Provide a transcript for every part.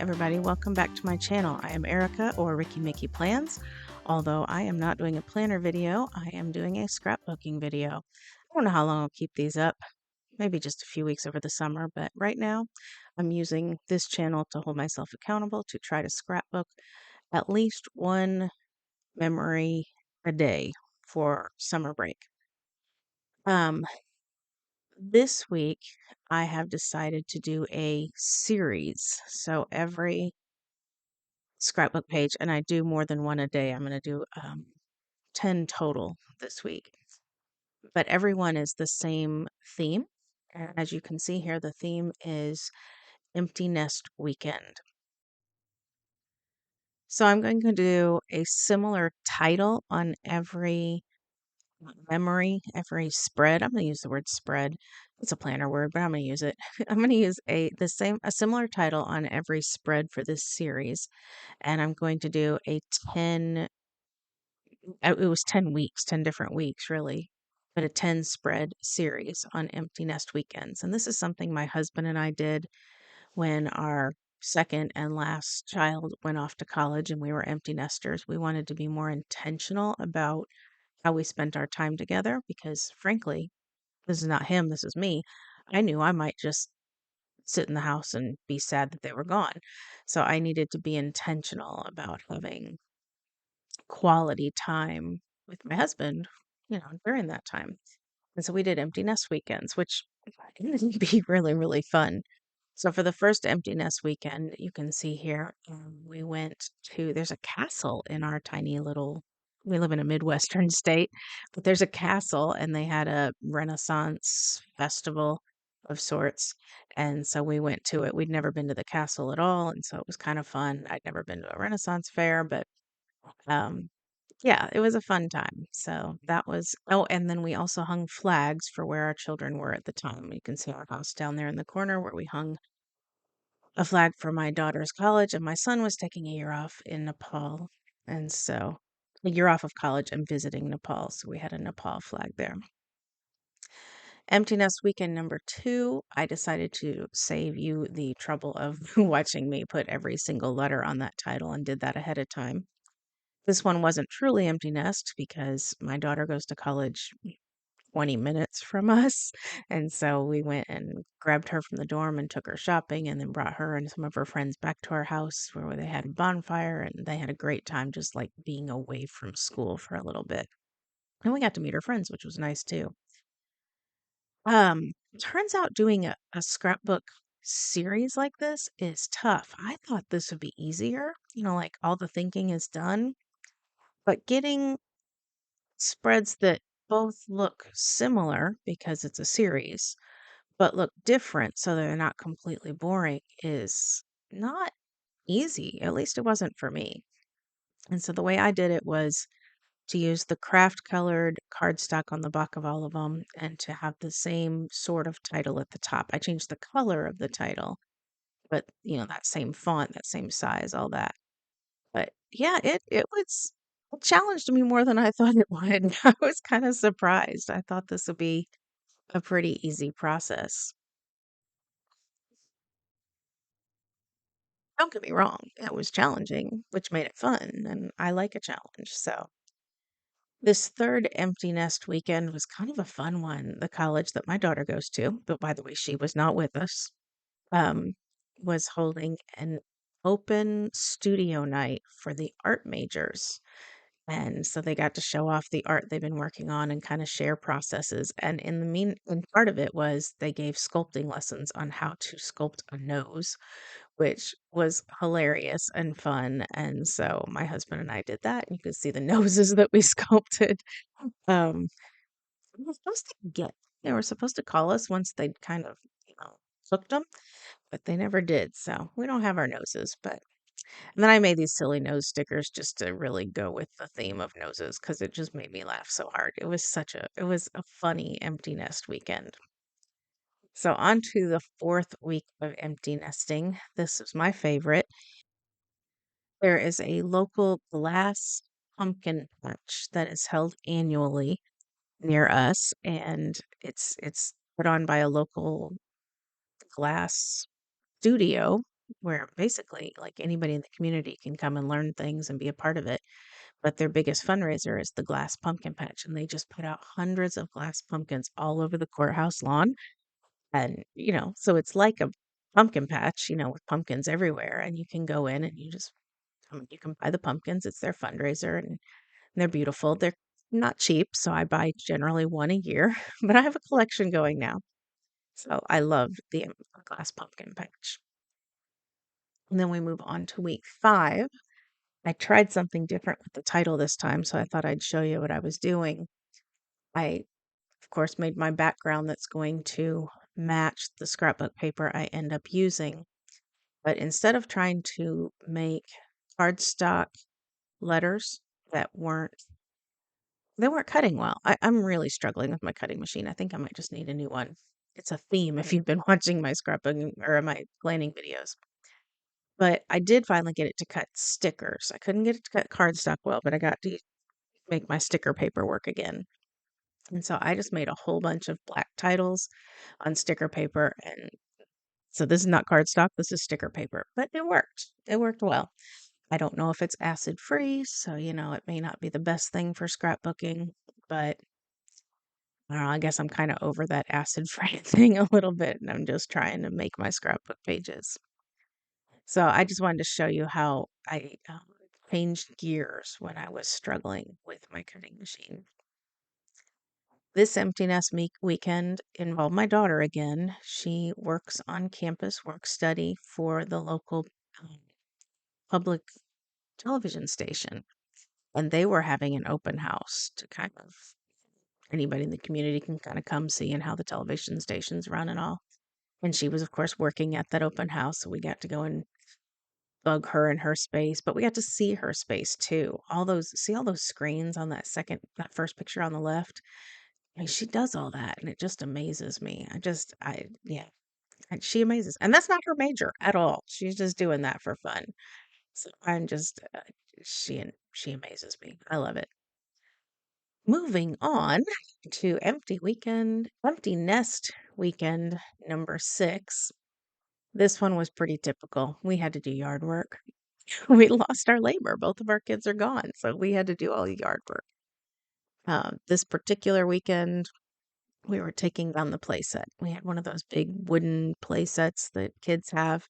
everybody, welcome back to my channel. I am Erica, or Ricky Mickey Plans. Although I am not doing a planner video, I am doing a scrapbooking video. I don't know how long I'll keep these up, maybe just a few weeks over the summer, but right now I'm using this channel to hold myself accountable to try to scrapbook at least one memory a day for summer break. This week I have decided to do a series. So every scrapbook page, and I do more than one a day. I'm going to do 10 total this week. But everyone is the same theme. And as you can see here, the theme is Empty Nest Weekend. So I'm going to do a similar title on every memory, every spread. I'm going to use the word spread. It's a planner word, but I'm going to use it. I'm going to use a similar title on every spread for this series, and I'm going to do a 10 it was 10 weeks, 10 different weeks, really, but a 10 spread series on empty nest weekends. And this is something my husband and I did when our second and last child went off to college and we were empty nesters. We wanted to be more intentional about how we spent our time together because, frankly, this is not him, this is me. I knew I might just sit in the house and be sad that they were gone. So I needed to be intentional about having quality time with my husband, during that time. And so we did empty nest weekends, which ended up being really, really fun. So for the first empty nest weekend, you can see here, we went there's a castle in our tiny little, we live in a Midwestern state, but there's a castle and they had a Renaissance festival of sorts. And so we went to it. We'd never been to the castle at all. And so it was kind of fun. I'd never been to a Renaissance fair, but um, yeah, it was a fun time. So that was, oh, and then we also hung flags for where our children were at the time. You can see our house down there in the corner where we hung a flag for my daughter's college, and my son was taking a year off in Nepal. And so a year off of college and visiting Nepal. So we had a Nepal flag there. Empty Nest Weekend number 2, I decided to save you the trouble of watching me put every single letter on that title and did that ahead of time. This one wasn't truly empty nest because my daughter goes to college 20 minutes from us. And so we went and grabbed her from the dorm and took her shopping and then brought her and some of her friends back to our house where they had a bonfire and they had a great time just like being away from school for a little bit. And we got to meet her friends, which was nice too. Turns out doing a scrapbook series like this is tough. I thought this would be easier, like all the thinking is done, but getting spreads that both look similar because it's a series, but look different so they're not completely boring is not easy. At least it wasn't for me. And so the way I did it was to use the craft colored cardstock on the back of all of them and to have the same sort of title at the top. I changed the color of the title, but that same font, that same size, all that. But yeah, it challenged me more than I thought it would. I was kind of surprised. I thought this would be a pretty easy process. Don't get me wrong, it was challenging, which made it fun, and I like a challenge. So this third empty nest weekend was kind of a fun one. The college that my daughter goes to, but by the way, she was not with us, um, was holding an open studio night for the art majors. And so they got to show off the art they've been working on and kind of share processes. And and part of it was they gave sculpting lessons on how to sculpt a nose, which was hilarious and fun. And so my husband and I did that. And you could see the noses that we sculpted. Um, we were supposed to get, they were supposed to call us once they'd kind of, cooked them, but they never did. So we don't have our noses, but and then I made these silly nose stickers just to really go with the theme of noses because it just made me laugh so hard. It was a funny empty nest weekend. So on to the fourth week of empty nesting. This is my favorite. There is a local glass pumpkin patch that is held annually near us, and it's put on by a local glass studio. where basically like anybody in the community can come and learn things and be a part of it. But their biggest fundraiser is the glass pumpkin patch, and they just put out hundreds of glass pumpkins all over the courthouse lawn. And, so it's like a pumpkin patch, with pumpkins everywhere. And you can go in and you can buy the pumpkins. It's their fundraiser and they're beautiful. They're not cheap, so I buy generally one a year, but I have a collection going now. So I love the glass pumpkin patch. And then we move on to week 5. I tried something different with the title this time, so I thought I'd show you what I was doing. I, of course, made my background that's going to match the scrapbook paper I end up using. But instead of trying to make cardstock letters that they weren't cutting well. I'm really struggling with my cutting machine. I think I might just need a new one. It's a theme if you've been watching my scrapbooking or my planning videos. But I did finally get it to cut stickers. I couldn't get it to cut cardstock well, but I got to make my sticker paper work again. And so I just made a whole bunch of black titles on sticker paper. And so this is not cardstock, this is sticker paper, but it worked. It worked well. I don't know if it's acid free, so it may not be the best thing for scrapbooking, but I don't know, I guess I'm kind of over that acid free thing a little bit, and I'm just trying to make my scrapbook pages. So I just wanted to show you how I changed gears when I was struggling with my cutting machine. This empty nest weekend involved my daughter again. She works on campus work study for the local um, public television station, and they were having an open house to kind of anybody in the community can kind of come see and how the television stations run and all. And she was, of course, working at that open house, so we got to go and bug her in her space, but we got to see her space too. All those screens on that first picture on the left. I mean, she does all that, and it just amazes me. Yeah, and she amazes, and that's not her major at all. She's just doing that for fun. So I'm just, she amazes me. I love it. Moving on to empty nest weekend number 6. This one was pretty typical. We had to do yard work. We lost our labor. Both of our kids are gone, so we had to do all the yard work. This particular weekend, we were taking down the play set. We had one of those big wooden play sets that kids have,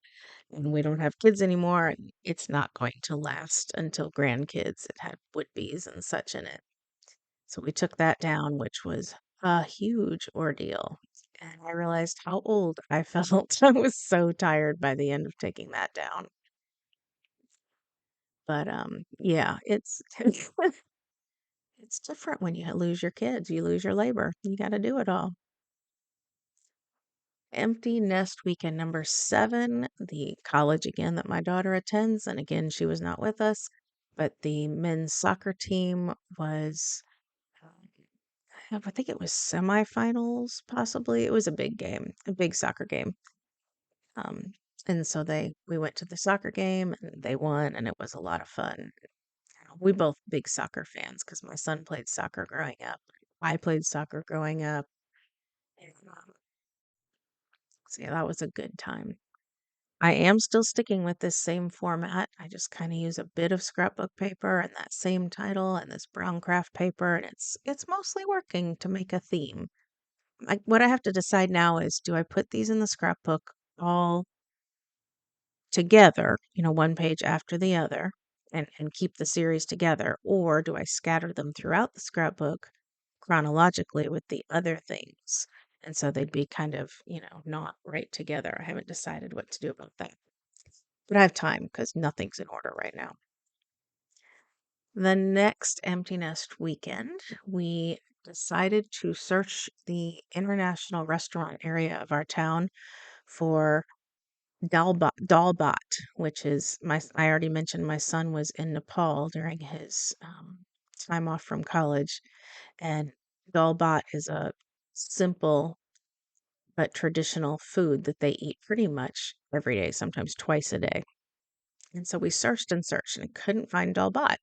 and we don't have kids anymore. And it's not going to last until grandkids. It had wood bees and such in it. So we took that down, which was a huge ordeal. And I realized how old I felt. I was so tired by the end of taking that down. But yeah, it's it's different when you lose your kids. You lose your labor. You got to do it all. Empty nest weekend number 7, the college again that my daughter attends, and again she was not with us, but the men's soccer team was I think it was semifinals, possibly. It was a big game, a big soccer game. Um, and so we went to the soccer game and they won, and it was a lot of fun. We both big soccer fans because my son played soccer growing up. I played soccer growing up. And, so yeah, that was a good time. I am still sticking with this same format. I just kind of use a bit of scrapbook paper and that same title and this brown craft paper, and it's mostly working to make a theme. What I have to decide now is, do I put these in the scrapbook all together, one page after the other, and keep the series together, or do I scatter them throughout the scrapbook chronologically with the other things? And so they'd be kind of, not right together. I haven't decided what to do about that. But I have time because nothing's in order right now. The next empty nest weekend, we decided to search the international restaurant area of our town for Dalbat, which is I already mentioned my son was in Nepal during his time off from college, and Dalbat is a simple but traditional food that they eat pretty much every day, sometimes twice a day. And so we searched and searched and couldn't find Dalbat.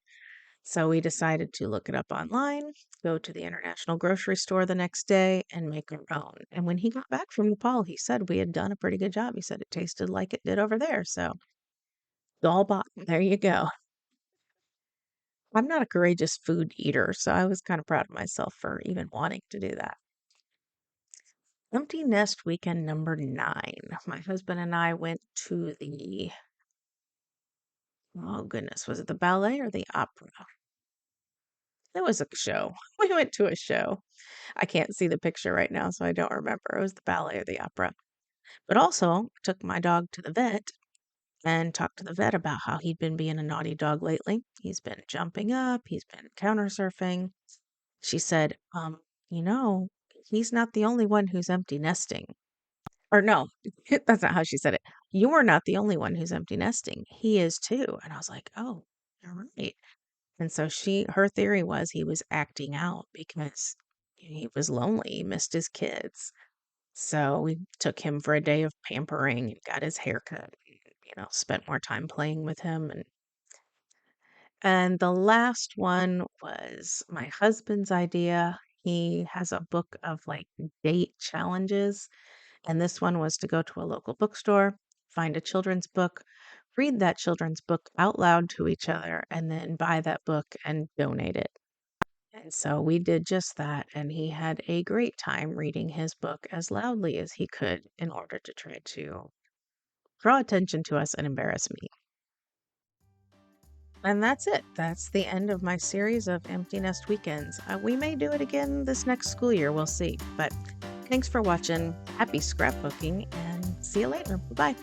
So we decided to look it up online, go to the international grocery store the next day, and make our own. And when he got back from Nepal, he said we had done a pretty good job. He said it tasted like it did over there. So, all bought. There you go. I'm not a courageous food eater, so I was kind of proud of myself for even wanting to do that. Empty nest weekend number 9. My husband and I went to the, oh goodness, was it the ballet or the opera? It was a show. We went to a show. I can't see the picture right now, so I don't remember. It was the ballet or the opera. But also took my dog to the vet and talked to the vet about how he'd been being a naughty dog lately. He's been jumping up, he's been counter surfing. She said, you know, he's not the only one who's empty nesting. Or no, that's not how she said it. You're not the only one who's empty nesting. He is too. And I was like, oh, you're right. And so her theory was he was acting out because he was lonely. He missed his kids. So we took him for a day of pampering and got his hair cut, spent more time playing with him. And the last one was my husband's idea. He has a book of like date challenges. And this one was to go to a local bookstore, find a children's book, read that children's book out loud to each other, and then buy that book and donate it. And so we did just that, and he had a great time reading his book as loudly as he could in order to try to draw attention to us and embarrass me. And that's it. That's the end of my series of Empty Nest Weekends. We may do it again this next school year. We'll see. But thanks for watching. Happy scrapbooking and see you later. Bye.